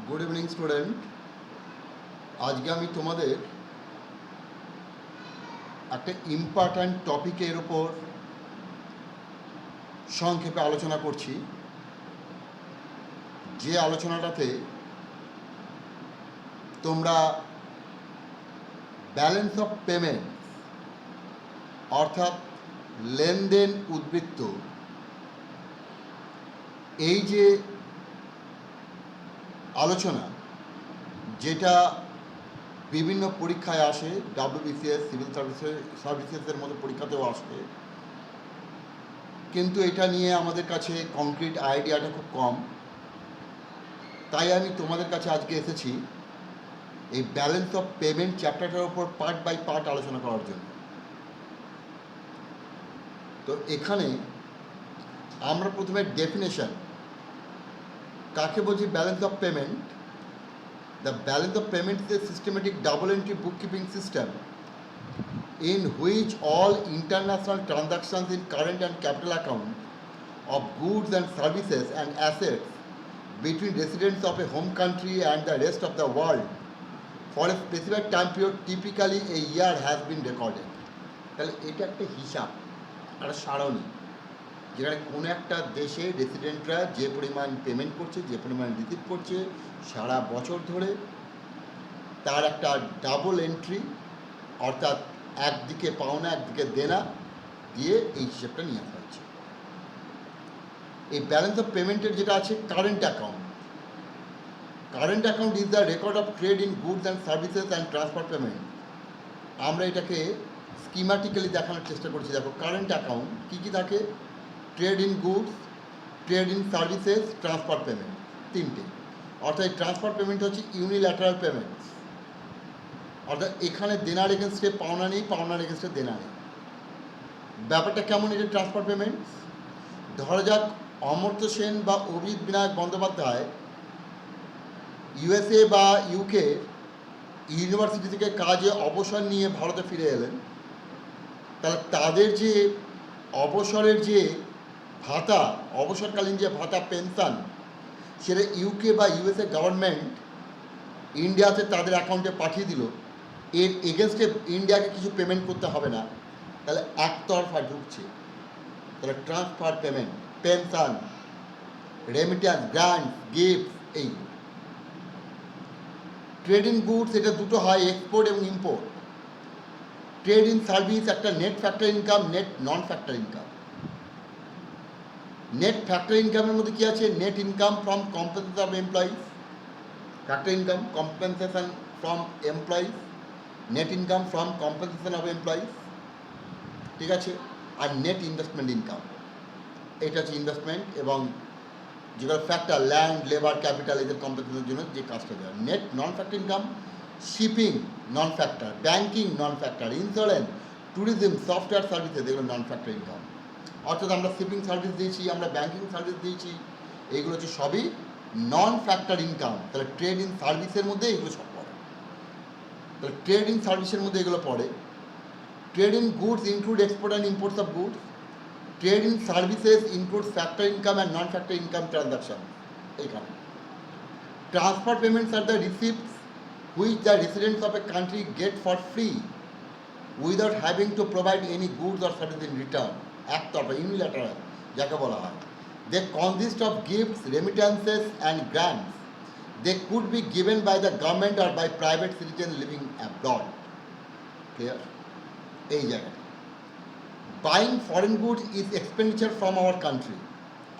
Good evening student. আজকে আমি তোমাদের একটা ইম্পর্ট্যান্ট টপিকের ওপর সংক্ষেপে আলোচনা করছি, যে আলোচনাটাতে তোমরা ব্যালেন্স অফ পেমেন্ট অর্থাৎ লেনদেন উদ্বৃত্ত, এই যে আলোচনা যেটা বিভিন্ন পরীক্ষায় আসে, WBCS, সিভিল সার্ভিসেসের মতো পরীক্ষাতেও আসে, কিন্তু এটা নিয়ে আমাদের কাছে কংক্রিট আইডিয়াটা খুব কম। তাই আমি তোমাদের কাছে আজকে এসেছি এই ব্যালেন্স অফ পেমেন্ট চ্যাপ্টারটার উপর পার্ট বাই পার্ট আলোচনা করার জন্য। তো এখানে আমরা প্রথমে ডেফিনেশন কাকে বলছি। Balance of payment, the balance of payment is a systematic double entry bookkeeping system in which all international transactions in current and capital account of goods and services and assets between residents of a home country and the rest of the world for a specified time period, typically a year, has been recorded. তাহলে এটা একটা হিসাব, একটা সারণী, যেখানে কোনো একটা দেশে রেসিডেন্টরা যে পরিমাণ পেমেন্ট করছে, যে পরিমাণ রিসিভ করছে সারা বছর ধরে, তার একটা ডাবল এন্ট্রি, অর্থাৎ একদিকে পাওনা একদিকে দেনা দিয়ে এই হিসেবটা নিয়ে আসা হচ্ছে। এই ব্যালেন্স অফ পেমেন্টের যেটা আছে current account, current account is the record of trade in goods and services and transfer payment. আমরা এটাকে স্কিমাটিক্যালি দেখানোর চেষ্টা করছি। দেখো, কারেন্ট অ্যাকাউন্ট কী কী থাকে: trade in goods, trade in services, transfer payment, তিনটে। অর্থাৎ এই ট্রান্সফার পেমেন্ট হচ্ছে ইউনিল্যাটারাল পেমেন্টস, অর্থাৎ এখানে দেনার এগেনস্টে পাওনা নেই, পাওনার এগেনস্টে দেনা নেই। ব্যাপারটা কেমন? এটা ট্রান্সফার পেমেন্টস। ধরা যাক অমর্ত্য সেন বা অভিজিৎ বিনায়ক বন্দ্যোপাধ্যায় USA বা UK ইউনিভার্সিটি থেকে কাজে অবসর নিয়ে ভারতে ফিরে এলেন। তাহলে তাদের যে অবসরের যে ভাতা, অবসরকালীন যে ভাতা, পেনশন, সেটা UK বা USA গভর্নমেন্ট ইন্ডিয়াতে তাদের অ্যাকাউন্টে পাঠিয়ে দিল। এর এগেনস্টে ইন্ডিয়াকে কিছু পেমেন্ট করতে হবে না, তাহলে একতরফা ঢুকছে। তাহলে transfer payment, pension, remittance, grant, gift, এই ট্রেড ইন গুডস, এটা দুটো হয়, এক্সপোর্ট এবং ইম্পোর্ট। ট্রেড ইন সার্ভিস একটা net factor income, net non factor income. Net factor ইনকামের মধ্যে কী আছে? Net income from compensation of employees, factor income compensation from employees, net income from compensation of employees, ঠিক আছে। আর net investment income, এটা হচ্ছে investment এবং যেগুলো ফ্যাক্টর, ল্যান্ড, লেবার, ক্যাপিটাল, এদের কম্পেনসেশনের জন্য যে কাজটা দেওয়া। Net non factor income, shipping non factor, banking non factor, insurance, tourism, software services, এগুলো নন ফ্যাক্টর ইনকাম। অর্থাৎ আমরা শিপিং সার্ভিস দিয়েছি, আমরা ব্যাঙ্কিং সার্ভিস দিয়েছি, এইগুলো হচ্ছে সবই নন ফ্যাক্টর ইনকাম। তাহলে ট্রেড ইন সার্ভিসের মধ্যে এগুলো সব পড়ে। তাহলে ট্রেড ইন সার্ভিসের মধ্যে এগুলো পড়ে। Trade in goods include export and imports of goods. Trade in services include factor income and non factor income transaction. এইখানে transfer payments are the receipts which the residents of a country get for free without having to provide any goods or service in return. একতরফা, unilateral যাকে বলা হয়। They consist of gifts, remittances and grants. They could be given by the government or by private citizen living abroad. Clear? এই জায়গাটা buying foreign goods is expenditure from our country.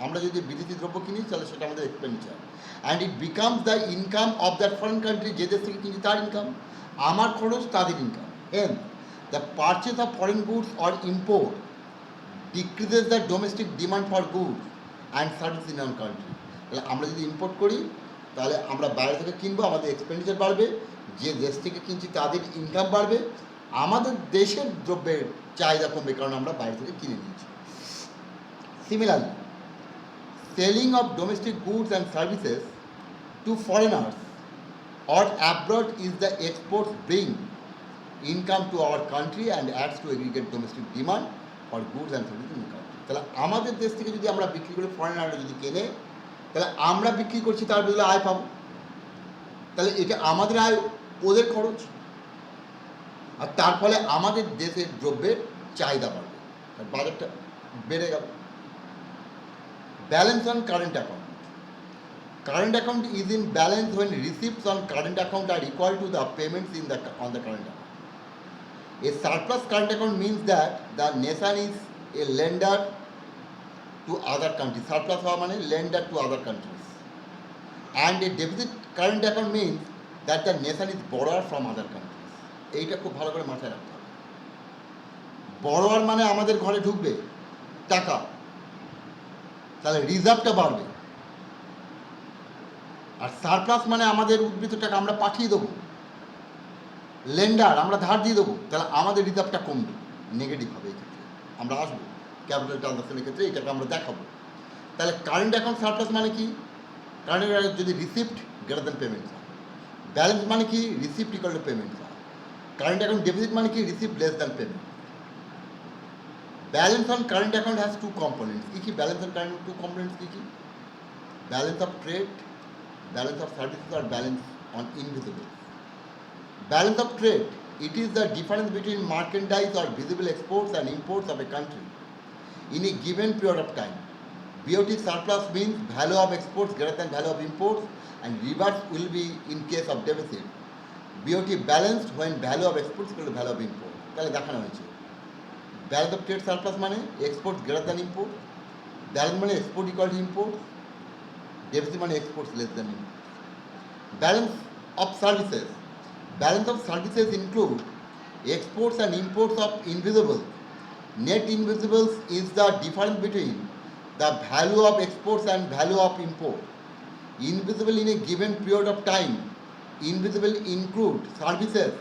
আমরা যদি বিদেশি দ্রব্য কিনি তাহলে সেটা আমাদের expenditure, and it becomes the income of that foreign country. যে দেশ থেকে কিনছি তার ইনকাম, আমার খরচ তাদের income. Hence the purchase of foreign goods or import decreases the domestic demand for goods and service in our country. তাহলে আমরা যদি ইম্পোর্ট করি তাহলে আমরা বাইরে থেকে কিনবো, আমাদের এক্সপেন্ডিচার বাড়বে, যে দেশ থেকে কিনছি তাদের ইনকাম বাড়বে, আমাদের দেশের দ্রব্যের চাহিদা কমবে, কারণ আমরা বাইরে থেকে কিনে নিয়েছি। Similarly, selling of domestic goods and services to foreigners or abroad is the exports bring income to our country and adds to aggregate domestic demand for goods and services in the country. তাহলে আমাদের দেশ থেকে যদি আমরা বিক্রি করি, ফরেনাররা যদি কেনে, তাহলে আমরা বিক্রি করছি, তার বদলে আয় পাবো। তাহলে এটা আমাদের আয়, ওদের খরচ, আর তার ফলে আমাদের দেশের দ্রব্যের চাহিদা বাড়বে, আর বাজারটা বেড়ে গেল। Balance on current account. Current account is in balance when receipts on current account are equal to the payments on the current account. A surplus current account means that the nation is a lender to other countries. Surplus হওয়া মানে lender to other countries. And a deficit current account means that the nation is borrower from other countries. এইটা খুব ভালো করে মাথায় রাখতে হবে। বড়োয়ার মানে আমাদের ঘরে ঢুকবে টাকা, তাহলে রিজার্ভটা বাড়বে। আর সারপ্লাস মানে আমাদের উদ্বৃত্ত টাকা আমরা পাঠিয়ে দেবো, লেন্ডার আমরা ধার দিয়ে দেবো, তাহলে আমাদের রিজার্ভটা কমবে, নেগেটিভ হবে। এই ক্ষেত্রে আমরা আসবো ক্যাপিটাল ট্রানজাকশনের ক্ষেত্রে, এটাকে আমরা দেখাবো। তাহলে কারেন্ট অ্যাকাউন্ট সারপ্লাস মানে কি? কারেন্ট অ্যাকাউন্ট যদি রিসিপ্ট গ্রেটার দেন পেমেন্ট হয়। ব্যালেন্স মানে কি? রিসিপ্ট ইকুয়াল টু পেমেন্ট হয়। কারেন্ট অ্যাকাউন্ট ডেফিসিট মানে কি? Receipt less than payment. Balance on current account has two components. কী কী balance on current two components কী কী? Balance of trade, balance of services, or balance on invisible. Balance of trade, it is the difference between merchandise or visible exports and imports of a country in a given period of time. BOT surplus means value of exports greater than value of imports, and reverse will be in case of deficit. BOT balanced when value of exports equal to value of import. তাহলে দেখানো হয়েছে balance of trade surplus মানে exports greater than import, balance মানে export equal to import, deficit money exports less than imports. Balance of services. Balance of services include exports and imports of invisibles. Net invisibles is the difference between the value of exports and value of import. Invisible in a given period of time. Invisible include services,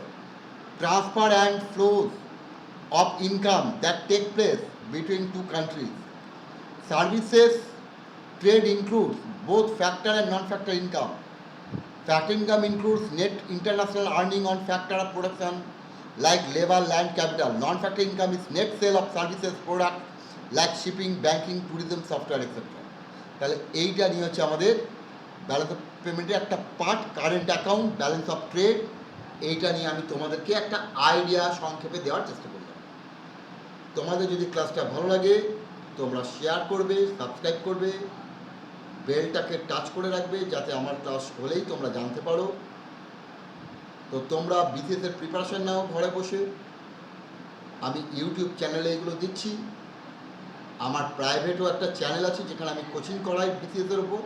transfer and flows of income that take place between two countries. Services trade includes both factor and non-factor income. Factor income includes net international earning on factor of production like labor, land, capital. Non-factor income is net sale of services, products like shipping, banking, tourism, software, etc. তাহলে এইটা নিয়ে হচ্ছে আমাদের balance of পেমেন্টের একটা part, current account, balance of trade. এইটা নিয়ে আমি তোমাদেরকে একটা আইডিয়া সংক্ষেপে দেওয়ার চেষ্টা করলাম। তোমাদের যদি ক্লাসটা ভালো লাগে তোমরা শেয়ার করবে, সাবস্ক্রাইব করবে, বেলটাকে টাচ করে রাখবে যাতে আমার ক্লাস হলেই তোমরা জানতে পারো। তো তোমরা বিসিএসের প্রিপারেশান নাও ঘরে বসে। আমি ইউটিউব চ্যানেলে এগুলো দিচ্ছি। আমার প্রাইভেটও একটা চ্যানেল আছে যেখানে আমি কোচিং করাই বিসিএসের ওপর।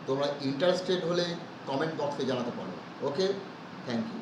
তোমরা ইন্টারেস্টেড হলে কমেন্ট বক্সে জানাতে পারো। ওকে, থ্যাংক ইউ।